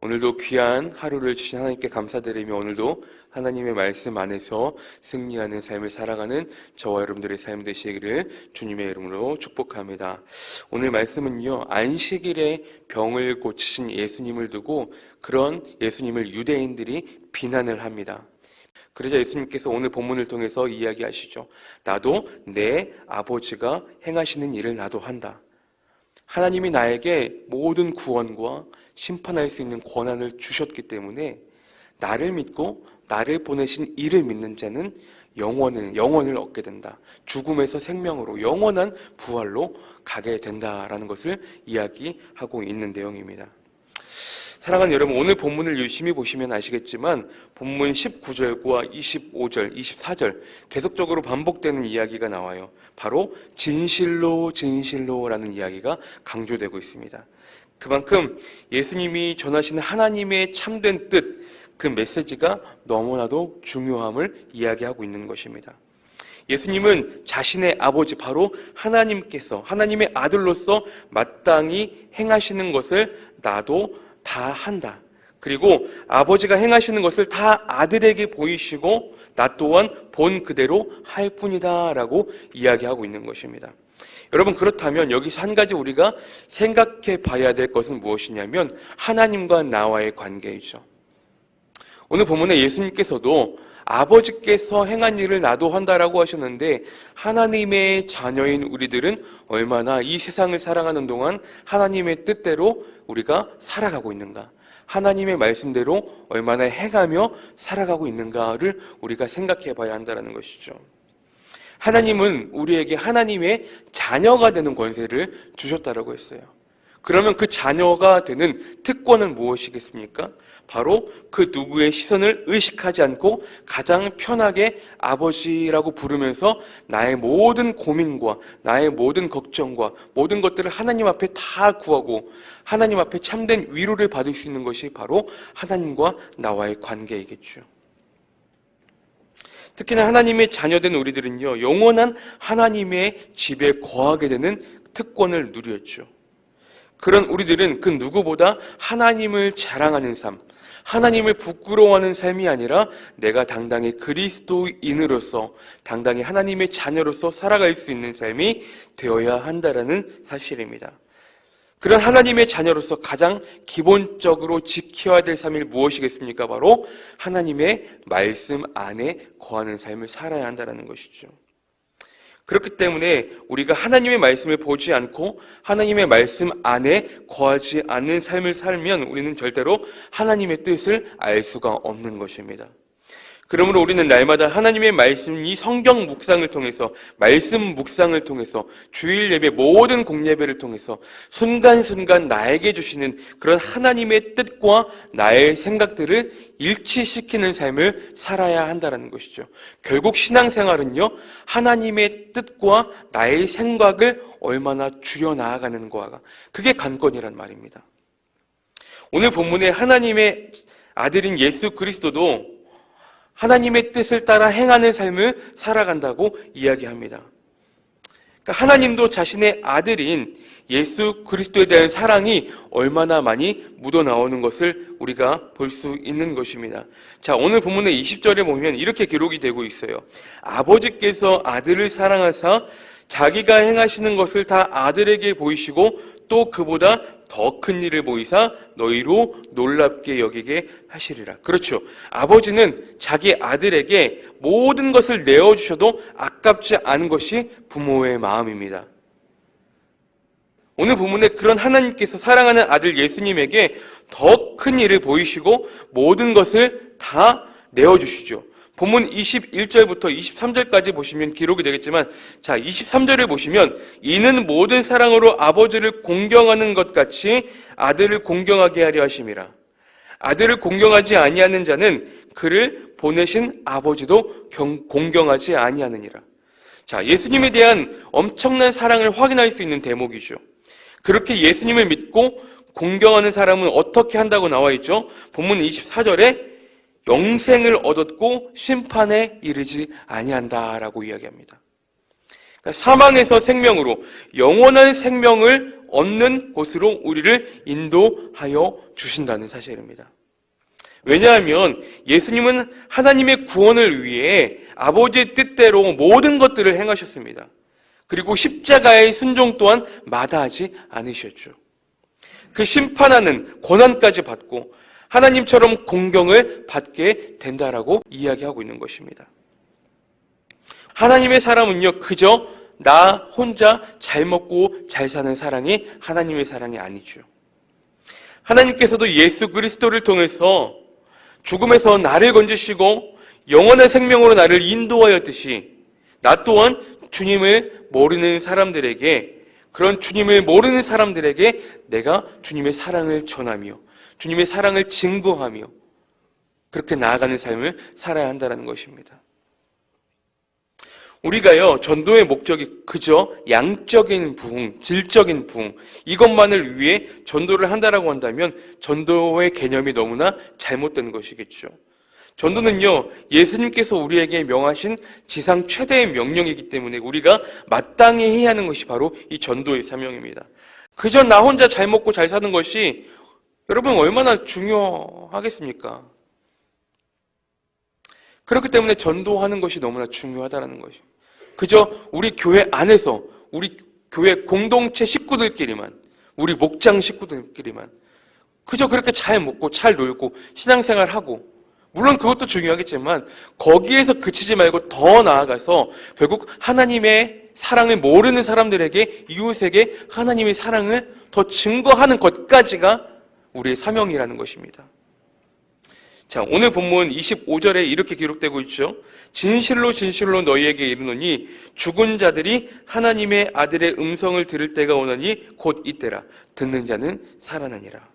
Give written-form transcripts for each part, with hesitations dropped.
오늘도 귀한 하루를 주신 하나님께 감사드리며 오늘도 하나님의 말씀 안에서 승리하는 삶을 살아가는 저와 여러분들의 삶 되시기를 주님의 이름으로 축복합니다. 오늘 말씀은요, 안식일에 병을 고치신 예수님을 두고 그런 예수님을 유대인들이 비난을 합니다. 그러자 예수님께서 오늘 본문을 통해서 이야기하시죠. 나도 내 아버지가 행하시는 일을 나도 한다. 하나님이 나에게 모든 구원과 심판할 수 있는 권한을 주셨기 때문에 나를 믿고 나를 보내신 이를 믿는 자는 영원을 얻게 된다. 죽음에서 생명으로 영원한 부활로 가게 된다라는 것을 이야기하고 있는 내용입니다. 사랑하는 여러분, 오늘 본문을 유심히 보시면 아시겠지만 본문 19절과 25절, 24절 계속적으로 반복되는 이야기가 나와요. 바로 진실로라는 이야기가 강조되고 있습니다. 그만큼 예수님이 전하시는 하나님의 참된 뜻, 그 메시지가 너무나도 중요함을 이야기하고 있는 것입니다. 예수님은 자신의 아버지, 바로 하나님께서 하나님의 아들로서 마땅히 행하시는 것을 나도 다 한다. 그리고 아버지가 행하시는 것을 다 아들에게 보이시고 나 또한 본 그대로 할 뿐이다 라고 이야기하고 있는 것입니다. 여러분, 그렇다면 여기서 한 가지 우리가 생각해 봐야 될 것은 무엇이냐면 하나님과 나와의 관계이죠. 오늘 본문에 예수님께서도 아버지께서 행한 일을 나도 한다라고 하셨는데 하나님의 자녀인 우리들은 얼마나 이 세상을 살아가는 동안 하나님의 뜻대로 우리가 살아가고 있는가, 하나님의 말씀대로 얼마나 행하며 살아가고 있는가를 우리가 생각해 봐야 한다는 것이죠. 하나님은 우리에게 하나님의 자녀가 되는 권세를 주셨다라고 했어요. 그러면 그 자녀가 되는 특권은 무엇이겠습니까? 바로 그 누구의 시선을 의식하지 않고 가장 편하게 아버지라고 부르면서 나의 모든 고민과 나의 모든 걱정과 모든 것들을 하나님 앞에 다 구하고 하나님 앞에 참된 위로를 받을 수 있는 것이 바로 하나님과 나와의 관계이겠죠. 특히나 하나님의 자녀된 우리들은요, 영원한 하나님의 집에 거하게 되는 특권을 누렸죠. 그런 우리들은 그 누구보다 하나님을 자랑하는 삶, 하나님을 부끄러워하는 삶이 아니라 내가 당당히 그리스도인으로서 당당히 하나님의 자녀로서 살아갈 수 있는 삶이 되어야 한다는 사실입니다. 그런 하나님의 자녀로서 가장 기본적으로 지켜야 될 삶이 무엇이겠습니까? 바로 하나님의 말씀 안에 거하는 삶을 살아야 한다는 것이죠. 그렇기 때문에 우리가 하나님의 말씀을 보지 않고 하나님의 말씀 안에 거하지 않는 삶을 살면 우리는 절대로 하나님의 뜻을 알 수가 없는 것입니다. 그러므로 우리는 날마다 하나님의 말씀, 이 성경 묵상을 통해서, 말씀 묵상을 통해서, 주일 예배, 모든 공예배를 통해서 순간순간 나에게 주시는 그런 하나님의 뜻과 나의 생각들을 일치시키는 삶을 살아야 한다는 것이죠. 결국 신앙생활은요, 하나님의 뜻과 나의 생각을 얼마나 줄여나가는가가, 그게 관건이란 말입니다. 오늘 본문에 하나님의 아들인 예수 그리스도도 하나님의 뜻을 따라 행하는 삶을 살아간다고 이야기합니다. 그러니까 하나님도 자신의 아들인 예수 그리스도에 대한 사랑이 얼마나 많이 묻어나오는 것을 우리가 볼 수 있는 것입니다. 자, 오늘 본문의 20절에 보면 이렇게 기록이 되고 있어요. 아버지께서 아들을 사랑하사 자기가 행하시는 것을 다 아들에게 보이시고 또 그보다 더 큰 일을 보이사 너희로 놀랍게 여기게 하시리라. 그렇죠. 아버지는 자기 아들에게 모든 것을 내어주셔도 아깝지 않은 것이 부모의 마음입니다. 오늘 본문에 그런 하나님께서 사랑하는 아들 예수님에게 더 큰 일을 보이시고 모든 것을 다 내어주시죠. 본문 21절부터 23절까지 보시면 기록이 되겠지만, 자, 23절을 보시면 이는 모든 사랑으로 아버지를 공경하는 것 같이 아들을 공경하게 하려 하심이라. 아들을 공경하지 아니하는 자는 그를 보내신 아버지도 공경하지 아니하느니라. 자, 예수님에 대한 엄청난 사랑을 확인할 수 있는 대목이죠. 그렇게 예수님을 믿고 공경하는 사람은 어떻게 한다고 나와 있죠? 본문 24절에 영생을 얻었고 심판에 이르지 아니한다라고 이야기합니다. 그러니까 사망에서 생명으로 영원한 생명을 얻는 곳으로 우리를 인도하여 주신다는 사실입니다. 왜냐하면 예수님은 하나님의 구원을 위해 아버지의 뜻대로 모든 것들을 행하셨습니다. 그리고 십자가의 순종 또한 마다하지 않으셨죠. 그 심판하는 고난까지 받고 하나님처럼 공경을 받게 된다라고 이야기하고 있는 것입니다. 하나님의 사람은요, 그저 나 혼자 잘 먹고 잘 사는 사랑이 하나님의 사랑이 아니죠. 하나님께서도 예수 그리스도를 통해서 죽음에서 나를 건지시고 영원한 생명으로 나를 인도하였듯이 나 또한 주님을 모르는 사람들에게, 그런 주님을 모르는 사람들에게 내가 주님의 사랑을 전하며 주님의 사랑을 증거하며 그렇게 나아가는 삶을 살아야 한다는 것입니다. 우리가요, 전도의 목적이 그저 양적인 부흥, 질적인 부흥, 이것만을 위해 전도를 한다라고 한다면 전도의 개념이 너무나 잘못된 것이겠죠. 전도는요, 예수님께서 우리에게 명하신 지상 최대의 명령이기 때문에 우리가 마땅히 해야 하는 것이 바로 이 전도의 사명입니다. 그저 나 혼자 잘 먹고 잘 사는 것이 여러분 얼마나 중요하겠습니까? 그렇기 때문에 전도하는 것이 너무나 중요하다는 것이죠. 그저 우리 교회 안에서 우리 교회 공동체 식구들끼리만, 우리 목장 식구들끼리만 그저 그렇게 잘 먹고 잘 놀고 신앙생활하고, 물론 그것도 중요하겠지만 거기에서 그치지 말고 더 나아가서 결국 하나님의 사랑을 모르는 사람들에게, 이웃에게 하나님의 사랑을 더 증거하는 것까지가 우리의 사명이라는 것입니다. 자, 오늘 본문 25절에 이렇게 기록되고 있죠. 진실로 진실로 너희에게 이르노니 죽은 자들이 하나님의 아들의 음성을 들을 때가 오나니 곧 이때라. 듣는 자는 살아나니라.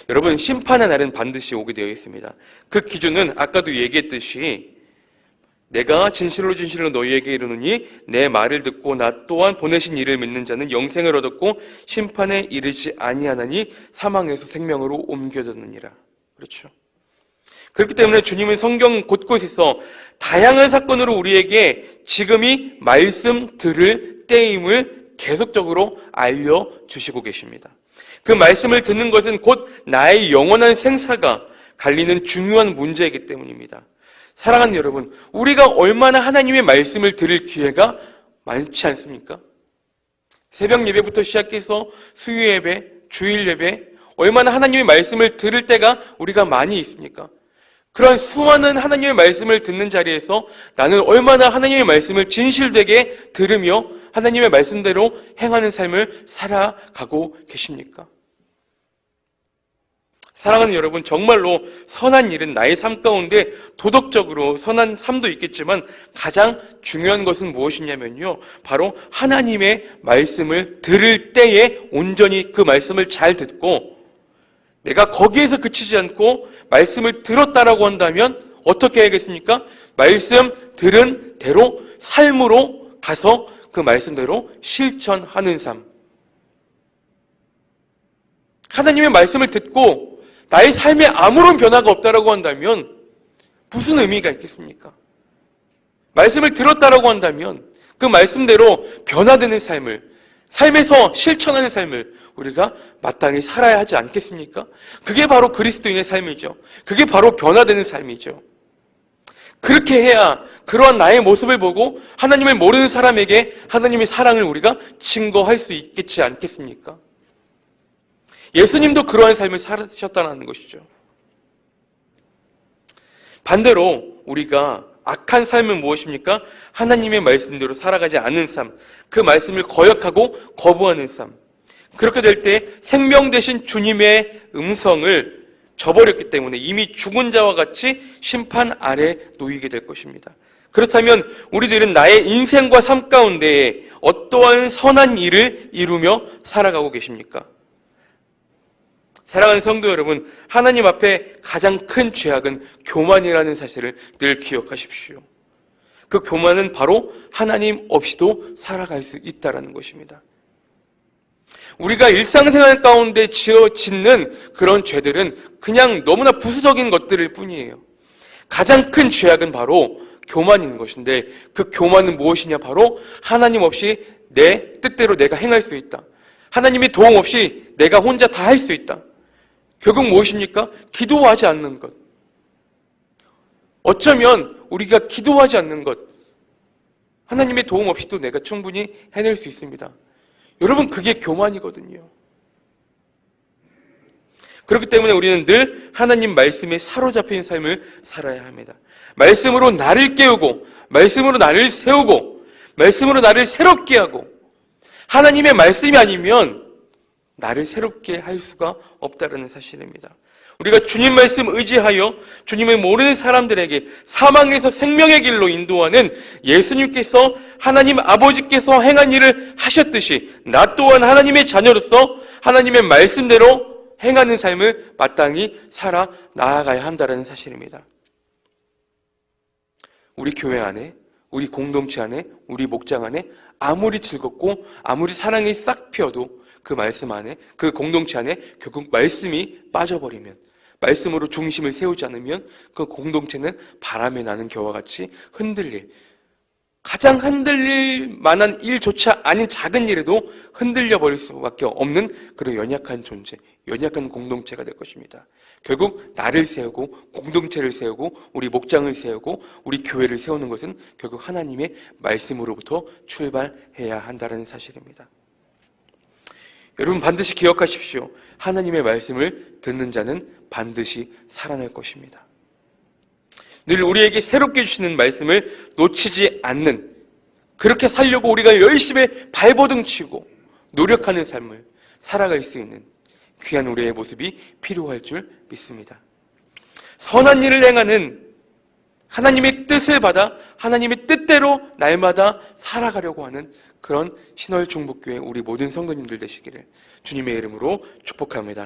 여러분, 심판의 날은 반드시 오게 되어 있습니다. 그 기준은 아까도 얘기했듯이 내가 진실로 진실로 너희에게 이르노니 내 말을 듣고 나 또한 보내신 이를 믿는 자는 영생을 얻었고 심판에 이르지 아니하나니 사망에서 생명으로 옮겨졌느니라. 그렇죠. 그렇기 때문에 주님은 성경 곳곳에서 다양한 사건으로 우리에게 지금이 말씀 들을 때임을 계속적으로 알려주시고 계십니다. 그 말씀을 듣는 것은 곧 나의 영원한 생사가 갈리는 중요한 문제이기 때문입니다. 사랑하는 여러분, 우리가 얼마나 하나님의 말씀을 들을 기회가 많지 않습니까? 새벽 예배부터 시작해서 수요 예배, 주일 예배, 얼마나 하나님의 말씀을 들을 때가 우리가 많이 있습니까? 그런 수많은 하나님의 말씀을 듣는 자리에서 나는 얼마나 하나님의 말씀을 진실되게 들으며 하나님의 말씀대로 행하는 삶을 살아가고 계십니까? 사랑하는 여러분, 정말로 선한 일은 나의 삶 가운데 도덕적으로 선한 삶도 있겠지만 가장 중요한 것은 무엇이냐면요, 바로 하나님의 말씀을 들을 때에 온전히 그 말씀을 잘 듣고 내가 거기에서 그치지 않고 말씀을 들었다라고 한다면 어떻게 해야겠습니까? 말씀 들은 대로 삶으로 가서 그 말씀대로 실천하는 삶. 하나님의 말씀을 듣고 나의 삶에 아무런 변화가 없다라고 한다면 무슨 의미가 있겠습니까? 말씀을 들었다라고 한다면 그 말씀대로 변화되는 삶을, 삶에서 실천하는 삶을 우리가 마땅히 살아야 하지 않겠습니까? 그게 바로 그리스도인의 삶이죠. 그게 바로 변화되는 삶이죠. 그렇게 해야 그러한 나의 모습을 보고 하나님을 모르는 사람에게 하나님의 사랑을 우리가 증거할 수 있겠지 않겠습니까? 예수님도 그러한 삶을 사셨다는 것이죠. 반대로 우리가 악한 삶은 무엇입니까? 하나님의 말씀대로 살아가지 않는 삶, 그 말씀을 거역하고 거부하는 삶. 그렇게 될 때 생명 되신 주님의 음성을 저버렸기 때문에 이미 죽은 자와 같이 심판 아래 놓이게 될 것입니다. 그렇다면 우리들은 나의 인생과 삶 가운데 어떠한 선한 일을 이루며 살아가고 계십니까? 사랑하는 성도 여러분, 하나님 앞에 가장 큰 죄악은 교만이라는 사실을 늘 기억하십시오. 그 교만은 바로 하나님 없이도 살아갈 수 있다는 것입니다. 우리가 일상생활 가운데 짓는 그런 죄들은 그냥 너무나 부수적인 것들일 뿐이에요. 가장 큰 죄악은 바로 교만인 것인데 그 교만은 무엇이냐? 바로 하나님 없이 내 뜻대로 내가 행할 수 있다. 하나님의 도움 없이 내가 혼자 다 할 수 있다. 결국 무엇입니까? 기도하지 않는 것. 어쩌면 우리가 기도하지 않는 것, 하나님의 도움 없이도 내가 충분히 해낼 수 있습니다. 여러분, 그게 교만이거든요. 그렇기 때문에 우리는 늘 하나님 말씀에 사로잡힌 삶을 살아야 합니다. 말씀으로 나를 깨우고, 말씀으로 나를 세우고, 말씀으로 나를 새롭게 하고, 하나님의 말씀이 아니면 나를 새롭게 할 수가 없다는 사실입니다. 우리가 주님 말씀 의지하여 주님을 모르는 사람들에게 사망에서 생명의 길로 인도하는 예수님께서 하나님 아버지께서 행한 일을 하셨듯이 나 또한 하나님의 자녀로서 하나님의 말씀대로 행하는 삶을 마땅히 살아 나아가야 한다는 사실입니다. 우리 교회 안에, 우리 공동체 안에, 우리 목장 안에 아무리 즐겁고 아무리 사랑이 싹 피어도 그 말씀 안에, 그 공동체 안에 결국 말씀이 빠져버리면, 말씀으로 중심을 세우지 않으면 그 공동체는 바람에 나는 겨와 같이 가장 흔들릴 만한 일조차 아닌 작은 일에도 흔들려 버릴 수밖에 없는 그런 연약한 존재, 연약한 공동체가 될 것입니다. 결국 나를 세우고 공동체를 세우고 우리 목장을 세우고 우리 교회를 세우는 것은 결국 하나님의 말씀으로부터 출발해야 한다는 사실입니다. 여러분, 반드시 기억하십시오. 하나님의 말씀을 듣는 자는 반드시 살아날 것입니다. 늘 우리에게 새롭게 주시는 말씀을 놓치지 않는, 그렇게 살려고 우리가 열심히 발버둥 치고 노력하는 삶을 살아갈 수 있는 귀한 우리의 모습이 필요할 줄 믿습니다. 선한 일을 행하는, 하나님의 뜻을 받아 하나님의 뜻대로 날마다 살아가려고 하는 그런 신월 중북교회 우리 모든 성도님들 되시기를 주님의 이름으로 축복합니다.